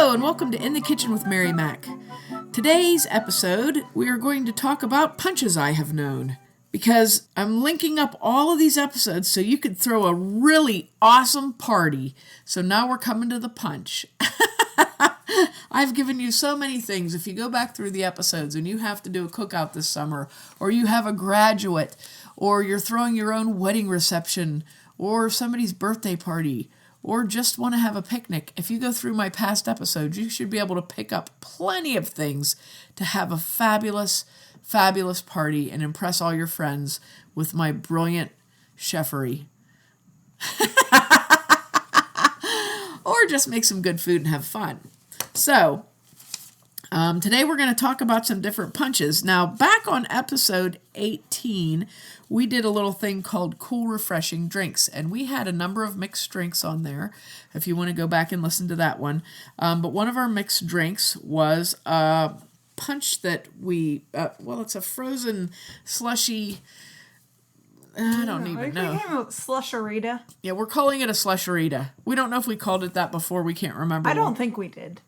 Hello and welcome to In the Kitchen with Mary Mac. Today's episode, we are going to talk about punches I have known. Because I'm linking up all of these episodes so you could throw a really awesome party. So now we're coming to the punch. I've given you so many things. If you go back through the episodes and you have to do a cookout this summer, or you have a graduate, or you're throwing your own wedding reception, or somebody's birthday party, or just want to have a picnic, if you go through my past episodes, you should be able to pick up plenty of things to have a fabulous party and impress all your friends with my brilliant chefery. Or just make some good food and have fun. So, today we're going to talk about some different punches. Now, back on episode 18, we did a little thing called Cool Refreshing Drinks, and we had a number of mixed drinks on there, if you want to go back and listen to that one. But one of our mixed drinks was punch that we, it's a frozen slushy, I don't even know. Are you talking about Slusherita? Yeah, we're calling it a Slusherita. We don't know if we called it that before. We can't remember. I don't think we did.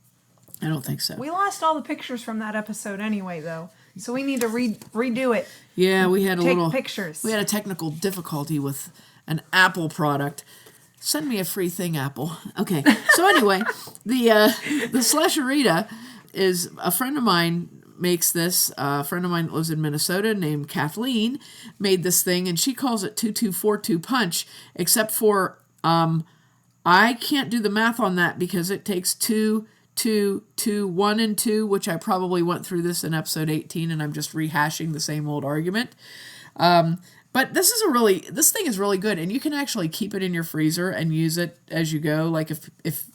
I don't think so. We lost all the pictures from that episode anyway, though. So we need to redo it. Yeah, we had take pictures. We had a technical difficulty with an Apple product. Send me a free thing, Apple. Okay. So anyway, the Slusherita is a friend of mine makes this. A friend of mine that lives in Minnesota named Kathleen made this thing, and she calls it 2242 punch, except for I can't do the math on that because it takes 2, 2, 2, 1, and 2, which I probably went through this in episode 18, and I'm just rehashing the same old argument. But this thing is really good, and you can actually keep it in your freezer and use it as you go. Like if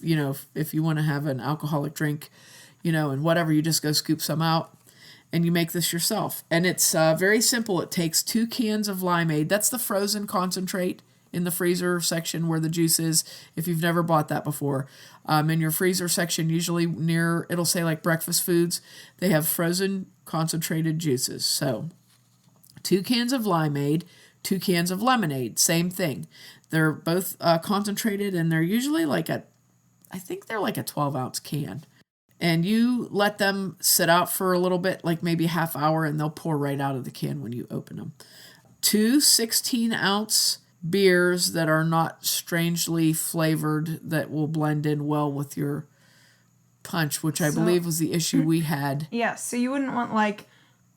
you want to have an alcoholic drink, and whatever, you just go scoop some out and you make this yourself. And it's very simple. It takes 2 cans of limeade. That's the frozen concentrate in the freezer section where the juice is, if you've never bought that before. In your freezer section, usually near, it'll say like breakfast foods, they have frozen concentrated juices. So 2 cans of limeade, 2 cans of lemonade, same thing. They're both concentrated, and they're usually I think they're like a 12-ounce can. And you let them sit out for a little bit, like maybe a half hour, and they'll pour right out of the can when you open them. 2 16-ounce beers that are not strangely flavored that will blend in well with your punch, which I believe was the issue we had. Yeah, so you wouldn't want like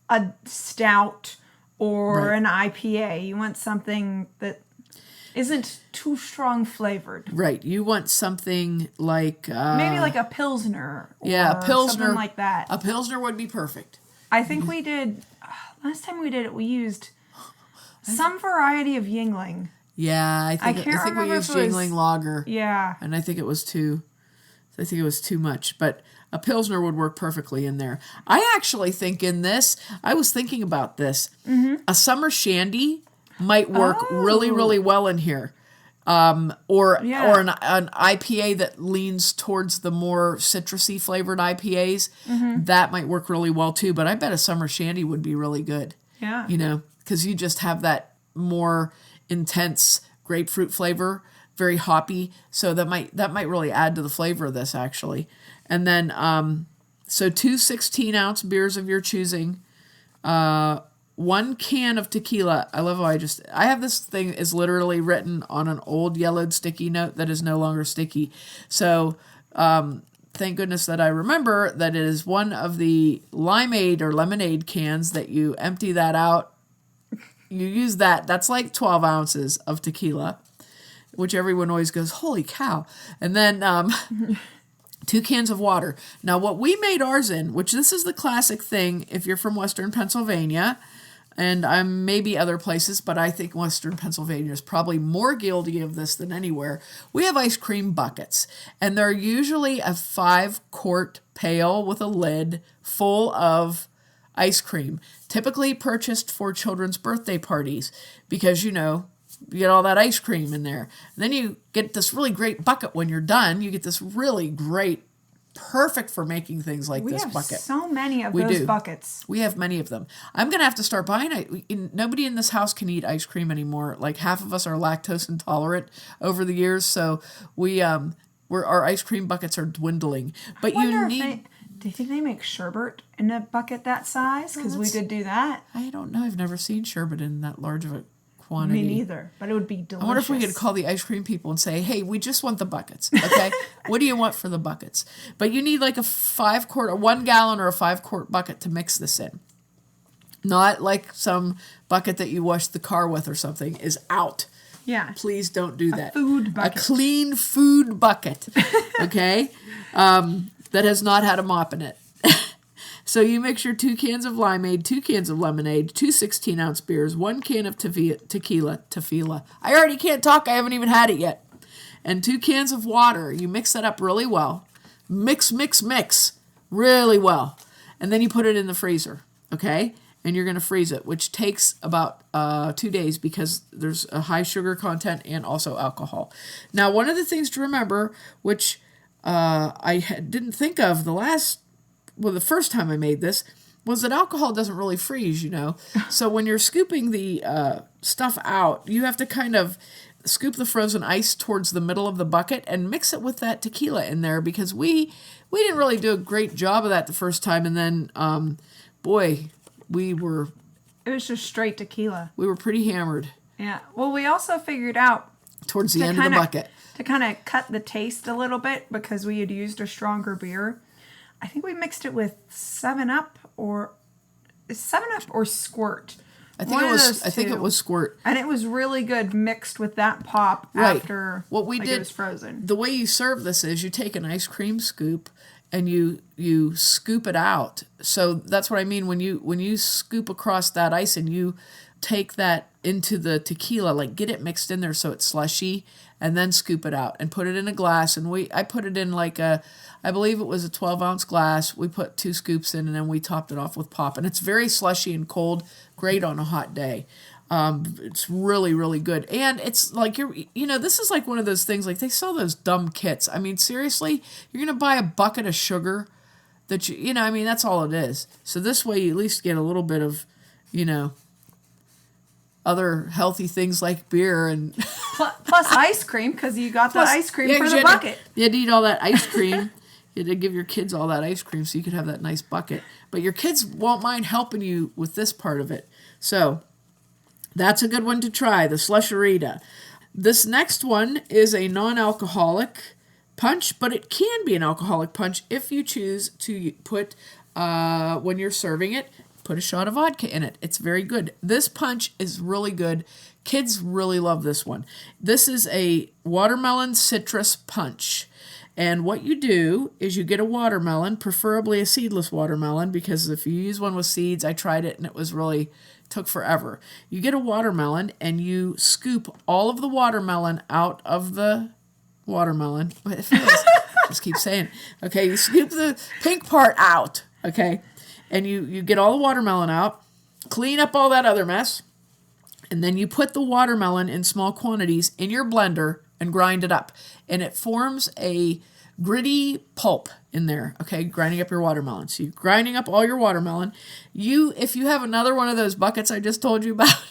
a stout or an IPA. You want something that isn't too strong flavored. Right. You want something like maybe like a Pilsner. A Pilsner. Something like that. A Pilsner would be perfect. I think we did, last time we did it, we used some variety of Yingling. Yeah, I think we used Yingling Lager. Yeah. And I think it was too much. But a Pilsner would work perfectly in there. I actually think in this, I was thinking about this. Mm-hmm. A summer shandy might work really, really well in here. Or an IPA that leans towards the more citrusy flavored IPAs. Mm-hmm. That might work really well too. But I bet a summer shandy would be really good. Yeah. Because you just have that more intense grapefruit flavor, very hoppy. So that might really add to the flavor of this actually. And then, so 2 16-ounce beers of your choosing, 1 can of tequila. I love how I have this thing is literally written on an old yellowed sticky note that is no longer sticky. So, thank goodness that I remember that it is one of the limeade or lemonade cans that you empty that out. You use that. That's like 12 ounces of tequila, which everyone always goes, holy cow. And then, 2 cans of water. Now, what we made ours in, which this is the classic thing if you're from Western Pennsylvania, and I'm maybe other places, but I think Western Pennsylvania is probably more guilty of this than anywhere. We have ice cream buckets, and they're usually a 5-quart pail with a lid full of ice cream, typically purchased for children's birthday parties because, you get all that ice cream in there. And then you get this really great bucket when you're done. You get this really great, perfect for making things like this bucket. We have so many of those buckets. We have many of them. I'm going to have to start buying it. Nobody in this house can eat ice cream anymore. Like half of us are lactose intolerant over the years. So we our ice cream buckets are dwindling. But Wonder you if need. do you think they make sherbet in a bucket that size? Because we could do that. I don't know. I've never seen sherbet in that large of a Me quantity. neither, but it would be delicious. I wonder if we could call the ice cream people and say, hey, we just want the buckets, okay? What do you want for the buckets? But you need like a 1 gallon or a 5-quart bucket to mix this in. Not like some bucket that you wash the car with or something is out. Yeah. Please don't do that. Food bucket. A clean food bucket, okay? That has not had a mop in it. So you mix your 2 cans of limeade, 2 cans of lemonade, 2 16-ounce beers, 1 can of tequila. I already can't talk. I haven't even had it yet. And 2 cans of water. You mix that up really well. Mix really well. And then you put it in the freezer, okay? And you're going to freeze it, which takes about 2 days because there's a high sugar content and also alcohol. Now, one of the things to remember, which I didn't think of the first time I made this, was that alcohol doesn't really freeze, you know. So when you're scooping the stuff out, you have to kind of scoop the frozen ice towards the middle of the bucket and mix it with that tequila in there, because we didn't really do a great job of that the first time. And then, it was just straight tequila. We were pretty hammered. Yeah. Well, we also figured out towards the end of the bucket. To kind of cut the taste a little bit, because we had used a stronger beer. I think we mixed it with 7-Up or Squirt. I think it was Squirt. And it was really good mixed with that pop after what we did, it was frozen. The way you serve this is you take an ice cream scoop and you scoop it out. So that's what I mean when you scoop across that ice and you take that into the tequila, like get it mixed in there so it's slushy, and then scoop it out and put it in a glass. And I put it in I believe it was a 12-ounce glass. We put 2 scoops in and then we topped it off with pop. And it's very slushy and cold, great on a hot day. It's really, really good. And it's like, this is like one of those things, like they sell those dumb kits. I mean, seriously, you're going to buy a bucket of sugar that that's all it is. So this way you at least get a little bit of, other healthy things like beer and plus ice cream, because you got the ice cream for the bucket. You had to eat all that ice cream. You had to give your kids all that ice cream so you could have that nice bucket. But your kids won't mind helping you with this part of it. So that's a good one to try, the Slusherita. This next one is a non-alcoholic punch, but it can be an alcoholic punch if you choose to put, when you're serving it, put a shot of vodka in it. It's very good. This punch is really good. Kids really love this one. This is a watermelon citrus punch. And what you do is you get a watermelon, preferably a seedless watermelon, because if you use one with seeds, I tried it and it was really, took forever. You get a watermelon and you scoop all of the watermelon out of the watermelon. Just keep saying, okay, you scoop the pink part out, okay? And you get all the watermelon out, clean up all that other mess, and then you put the watermelon in small quantities in your blender and grind it up. And it forms a gritty pulp in there, okay, grinding up your watermelon. So you're grinding up all your watermelon. If you have another one of those buckets I just told you about,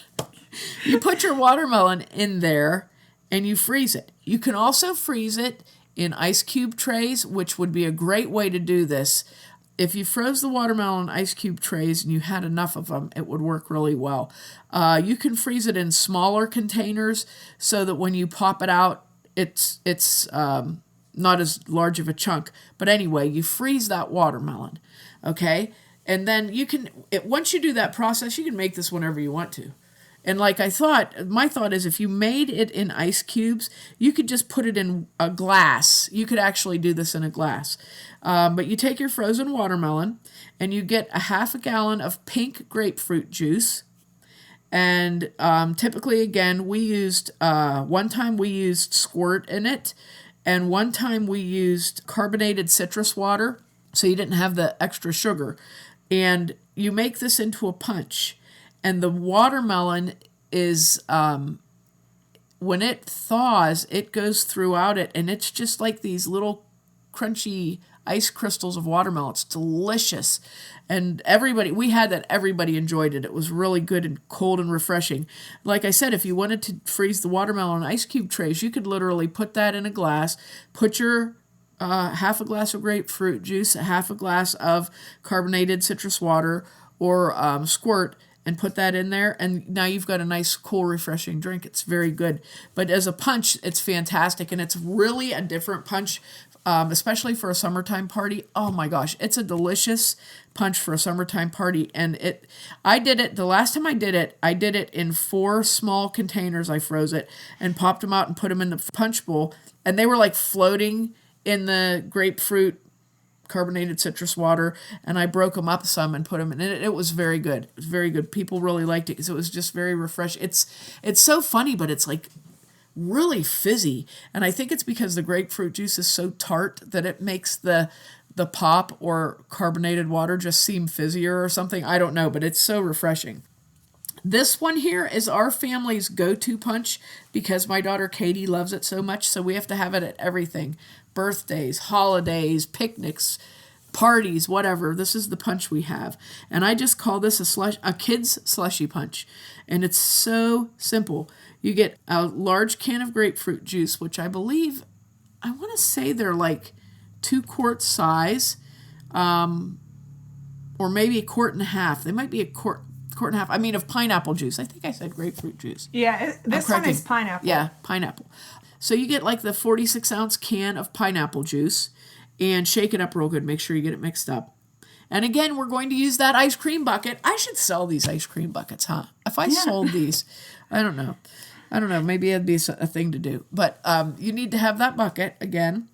you put your watermelon in there and you freeze it. You can also freeze it in ice cube trays, which would be a great way to do this. If you froze the watermelon in ice cube trays and you had enough of them, it would work really well. You can freeze it in smaller containers so that when you pop it out, it's not as large of a chunk. But anyway, you freeze that watermelon, okay? And then once you do that process, you can make this whenever you want to. And my thought is if you made it in ice cubes, you could just put it in a glass. You could actually do this in a glass. But you take your frozen watermelon and you get a half a gallon of pink grapefruit juice. And typically, again, we used, one time we used Squirt in it. And one time we used carbonated citrus water. So you didn't have the extra sugar. And you make this into a punch. And the watermelon is, when it thaws, it goes throughout it. And it's just like these little crunchy ice crystals of watermelon. It's delicious. And we had that, everybody enjoyed it. It was really good and cold and refreshing. Like I said, if you wanted to freeze the watermelon in ice cube trays, you could literally put that in a glass, put your half a glass of grapefruit juice, half a glass of carbonated citrus water, or squirt, and put that in there, and now you've got a nice, cool, refreshing drink. It's very good. But as a punch, it's fantastic, and it's really a different punch, especially for a summertime party. Oh my gosh, it's a delicious punch for a summertime party. And the last time I did it in 4 small containers. I froze it and popped them out and put them in the punch bowl, and they were like floating in the grapefruit carbonated citrus water, and I broke them up some and put them in it. It was very good. It was very good. People really liked it because it was just very refreshing. It's so funny, but it's like really fizzy, and I think it's because the grapefruit juice is so tart that it makes the pop or carbonated water just seem fizzier or something. I don't know, but it's so refreshing. This one here is our family's go-to punch because my daughter Katie loves it so much, so we have to have it at everything. Birthdays, holidays, picnics, parties, whatever. This is the punch we have. And I just call this a kid's slushy punch. And it's so simple. You get a large can of grapefruit juice, which I want to say they're like 2 quarts size, or maybe 1.5 quarts. They might be a quart and a half. I mean, of pineapple juice. I think I said grapefruit juice. Yeah, this one is pineapple. Yeah, pineapple. So you get like the 46-ounce can of pineapple juice and shake it up real good. Make sure you get it mixed up. And again, we're going to use that ice cream bucket. I should sell these ice cream buckets, huh? If I sold these, I don't know. Maybe it'd be a thing to do. But you need to have that bucket, again,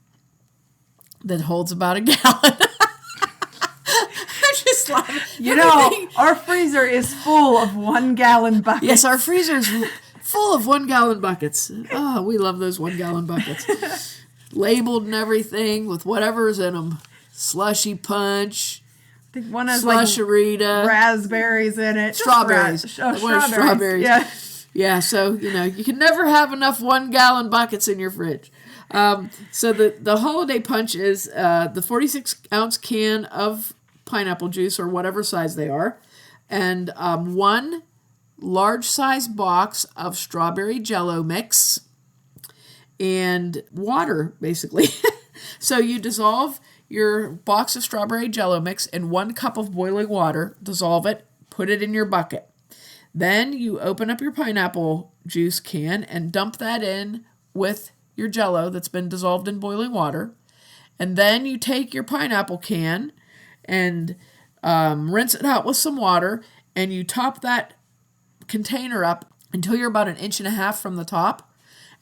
that holds about a gallon. Our freezer is full of 1-gallon buckets. Yes, our freezer is full of 1-gallon buckets. Oh, we love those 1-gallon buckets. Labeled and everything with whatever's in them. Slushy punch. I think one has Slusherita. Raspberries in it. Strawberries. Strawberries. Yeah. Yeah, so, you can never have enough 1-gallon buckets in your fridge. So the holiday punch is the 46-ounce can of pineapple juice, or whatever size they are, and 1 large size box of strawberry Jell-O mix, and water, basically. So you dissolve your box of strawberry Jell-O mix in 1 cup of boiling water, dissolve it, put it in your bucket. Then you open up your pineapple juice can and dump that in with your Jell-O that's been dissolved in boiling water. And then you take your pineapple can and rinse it out with some water, and you top that container up until you're about 1.5 inches from the top,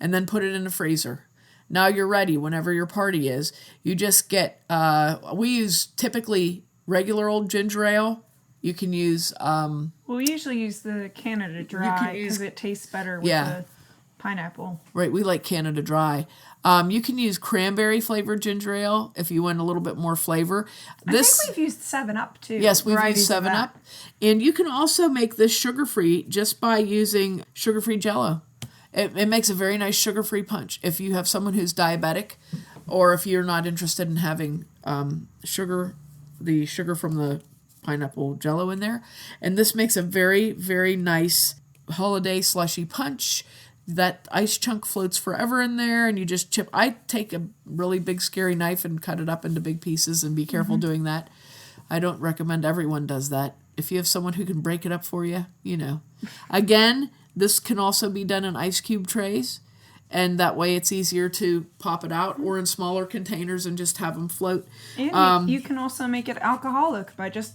and then put it in the freezer. Now you're ready whenever your party is. You just get, we use typically regular old ginger ale. You can use... we usually use the Canada Dry because it tastes better with the pineapple. Right, we like Canada Dry. You can use cranberry flavored ginger ale if you want a little bit more flavor. I think we've used 7-Up too. Yes, we've used 7-Up. And you can also make this sugar-free just by using sugar-free Jell-O. It makes a very nice sugar-free punch. If you have someone who's diabetic, or if you're not interested in having the sugar from the pineapple Jell-O in there. And this makes a very, very nice holiday slushy punch. That ice chunk floats forever in there, and you just chip. I take a really big, scary knife and cut it up into big pieces, and be careful doing that. I don't recommend everyone does that. If you have someone who can break it up for you, Again, this can also be done in ice cube trays, and that way it's easier to pop it out, or in smaller containers and just have them float. And you can also make it alcoholic by just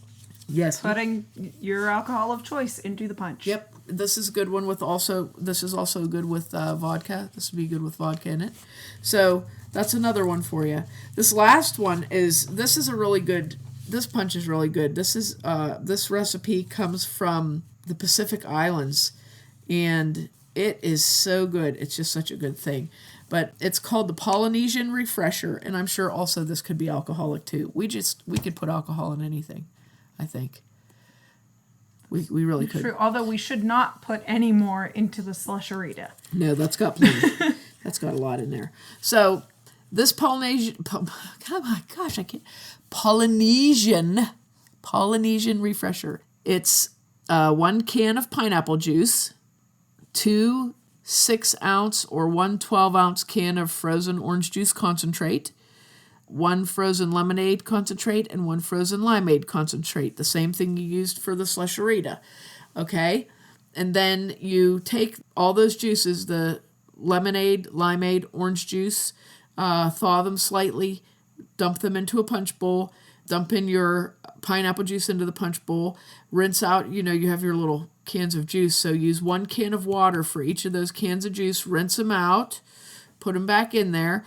putting your alcohol of choice into the punch. Yep. This is a good one this is also good with vodka. This would be good with vodka in it. So that's another one for you. This last one this punch is really good. This recipe comes from the Pacific Islands, and it is so good. It's just such a good thing. But it's called the Polynesian Refresher, and I'm sure also this could be alcoholic too. We could put alcohol in anything, I think. We really could. True, although we should not put any more into the Slusherita. No, that's got plenty. That's got a lot in there. So This oh my gosh, I can't. Polynesian refresher. It's 1 can of pineapple juice, 2 6-ounce or 1 12-ounce can of frozen orange juice concentrate, 1 frozen lemonade concentrate, and 1 frozen limeade concentrate. The same thing you used for the Slusherita. Okay? And then you take all those juices, the lemonade, limeade, orange juice, thaw them slightly, dump them into a punch bowl, dump in your pineapple juice into the punch bowl, rinse out, you have your little cans of juice, so use 1 can of water for each of those cans of juice, rinse them out, put them back in there.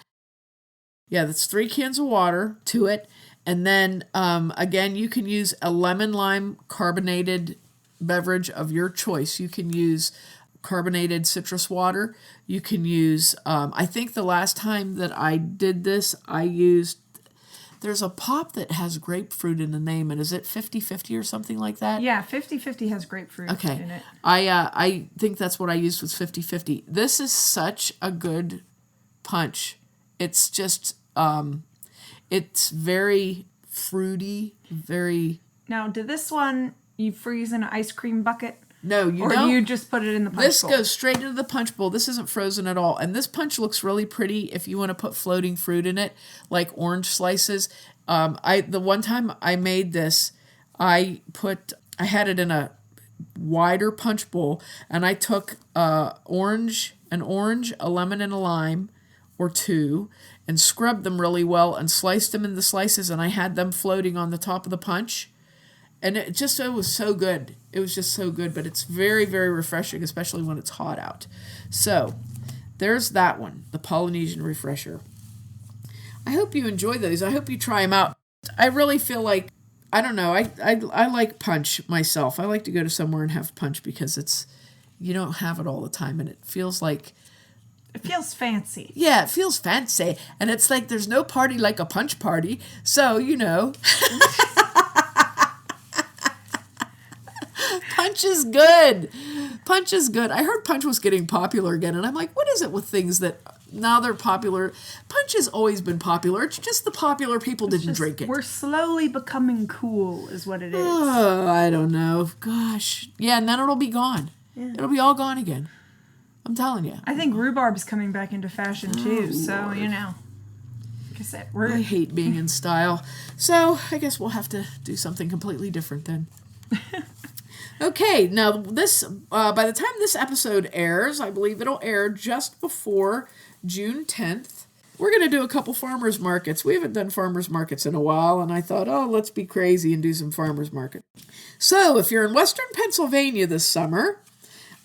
Yeah, that's 3 cans of water to it. And then, again, you can use a lemon-lime carbonated beverage of your choice. You can use carbonated citrus water. You can use, I think the last time that I did this, I used, there's a pop that has grapefruit in the name, and is it 50-50 or something like that? Yeah, 50-50 has grapefruit in it. I think that's what I used was 50-50. This is such a good punch. It's just, it's very fruity, very... Now, did this one you freeze in an ice cream bucket? No, you don't. Or do you just put it in the punch bowl? This goes straight into the punch bowl. This isn't frozen at all. And this punch looks really pretty if you want to put floating fruit in it, like orange slices. The one time I made this, I had it in a wider punch bowl, and I took an orange, a lemon, and a lime, or 2, and scrubbed them really well and sliced them into slices, and I had them floating on the top of the punch. And it was so good. It was just so good, but it's very, very refreshing, especially when it's hot out. So, there's that one, the Polynesian refresher. I hope you enjoy those. I hope you try them out. I really feel like, I don't know, I like punch myself. I like to go to somewhere and have punch because you don't have it all the time, and it feels like... It feels fancy. Yeah, it feels fancy. And it's like there's no party like a punch party. So, Punch is good. Punch is good. I heard Punch was getting popular again, and I'm like, what is it with things that now they're popular? Punch has always been popular. It's just the popular people didn't drink it. We're slowly becoming cool, is what it is. Oh, I don't know. Gosh. Yeah, and then it'll be gone. Yeah. It'll be all gone again. I'm telling you. I think rhubarb's coming back into fashion, too, so, Like I said, I hate being in style. So, I guess we'll have to do something completely different then. Okay, now this, by the time this episode airs, I believe it'll air just before June 10th. We're going to do a couple farmers markets. We haven't done farmers markets in a while, and I thought, let's be crazy and do some farmers market. So, if you're in Western Pennsylvania this summer,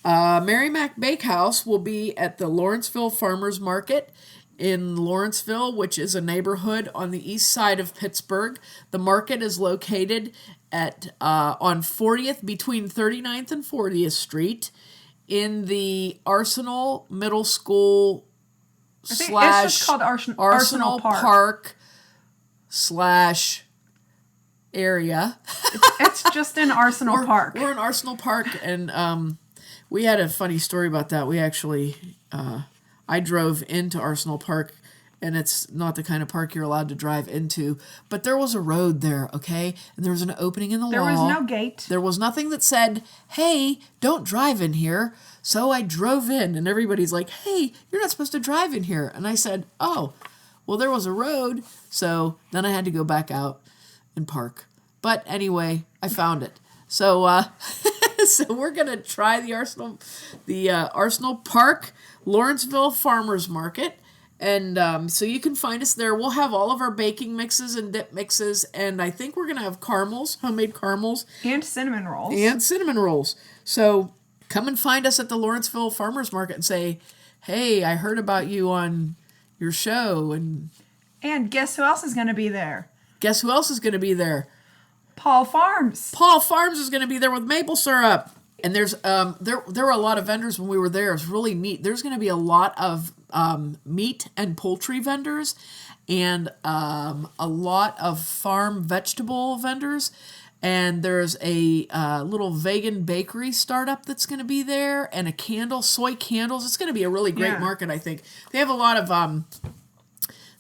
Mary Mac Bakehouse will be at the Lawrenceville Farmers Market in Lawrenceville, which is a neighborhood on the east side of Pittsburgh. The market is located on 40th, between 39th and 40th Street, in the Arsenal Middle School / it's just called Arsenal Park / area. It's just in Arsenal Park. We're in Arsenal Park, and we had a funny story about that. We actually, I drove into Arsenal Park, and it's not the kind of park you're allowed to drive into. But there was a road there, okay? And there was an opening in the wall. There was no gate. There was nothing that said, hey, don't drive in here. So I drove in, and everybody's like, hey, you're not supposed to drive in here. And I said, oh, well, there was a road. So then I had to go back out and park. But anyway, I found it. So so we're going to try the Arsenal Park Lawrenceville Farmers Market. And so you can find us there. We'll have all of our baking mixes and dip mixes. And I think we're going to have caramels, homemade caramels. And cinnamon rolls. So come and find us at the Lawrenceville Farmers Market and say, hey, I heard about you on your show. And guess who else is going to be there? Guess who else is going to be there? Paul Farms. Paul Farms is going to be there with maple syrup. And there's there were a lot of vendors when we were there. It was really neat. There's going to be a lot of meat and poultry vendors, and a lot of farm vegetable vendors. And there's a little vegan bakery startup that's going to be there, and soy candles. It's going to be a really great market, I think. They have a lot of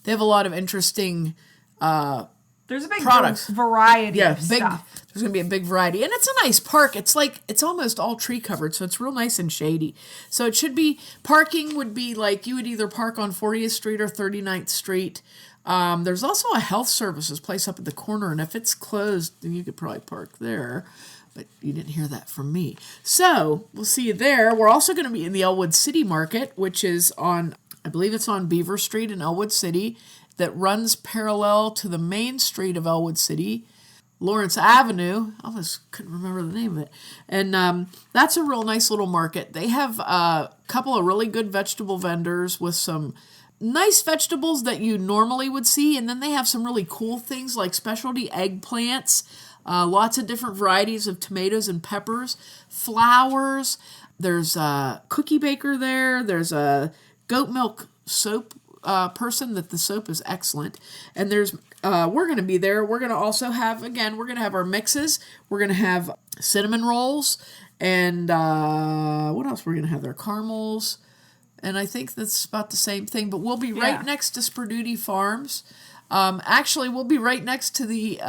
They have a lot of interesting There's a big products. variety of big. stuff. There's going to be a big variety. And it's a nice park. It's almost all tree covered, so it's real nice and shady. So it should be, parking would be like, you would either park on 40th Street or 39th Street. There's also a health services place up at the corner, and if it's closed, then you could probably park there. But you didn't hear that from me. So we'll see you there. We're also going to be in the Elwood City Market, which is on, I believe it's on Beaver Street in Elwood City, that runs parallel to the main street of Elwood City, Lawrence Avenue. I almost couldn't remember the name of it. And that's a real nice little market. They have a couple of really good vegetable vendors with some nice vegetables that you normally would see. And then they have some really cool things like specialty eggplants, lots of different varieties of tomatoes and peppers, flowers. There's a cookie baker there. There's a goat milk soap person that the soap is excellent. And there's we're going to be there. We're going to also have, again, we're going to have our mixes. We're going to have cinnamon rolls and what else we're going to have there? Caramels. And I think that's about the same thing, but we'll be right next to Sperduti Farms. Actually, we'll be right next to the,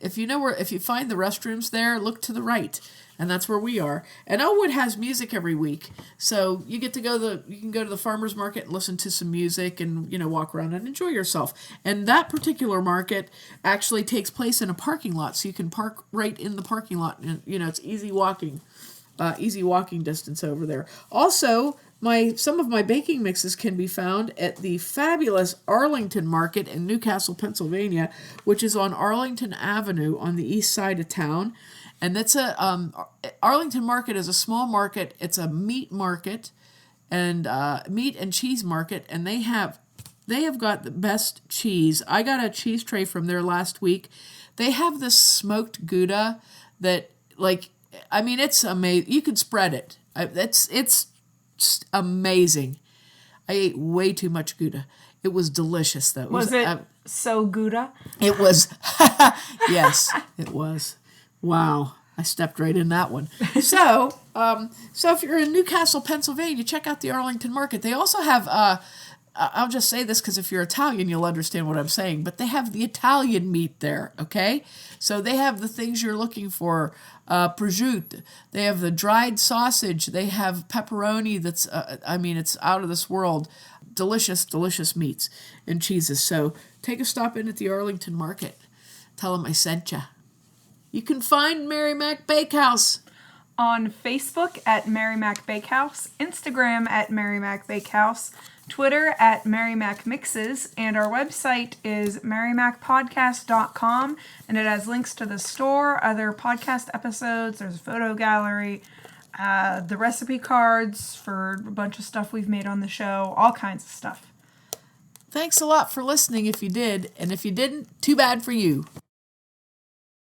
if you find the restrooms there, look to the right. And that's where we are. And Elwood has music every week. So you get to you can go to the farmer's market and listen to some music and, walk around and enjoy yourself. And that particular market actually takes place in a parking lot. So you can park right in the parking lot. And, it's easy walking distance over there. Also, some of my baking mixes can be found at the fabulous Arlington Market in Newcastle, Pennsylvania, which is on Arlington Avenue on the east side of town. And that's Arlington Market is a small market. It's a meat market and meat and cheese market, and they have got the best cheese. I got a cheese tray from there last week. They have this smoked Gouda that, it's amazing. You could spread it. It's just amazing. I ate way too much Gouda. It was delicious, though. Was it so Gouda? It was. Yes, it was. Wow, I stepped right in that one. So if you're in Newcastle, Pennsylvania, check out the Arlington Market. They also have, I'll just say this because if you're Italian, you'll understand what I'm saying, but they have the Italian meat there, okay? So they have the things you're looking for, prosciutto. They have the dried sausage. They have pepperoni that's, it's out of this world. Delicious, delicious meats and cheeses. So take a stop in at the Arlington Market. Tell them I sent you. You can find Mary Mac Bakehouse on Facebook at Mary Mac Bakehouse, Instagram at Mary Mac Bakehouse, Twitter at Mary Mac Mixes, and our website is marymacpodcast.com, and it has links to the store, other podcast episodes, there's a photo gallery, the recipe cards for a bunch of stuff we've made on the show, all kinds of stuff. Thanks a lot for listening if you did, and if you didn't, too bad for you.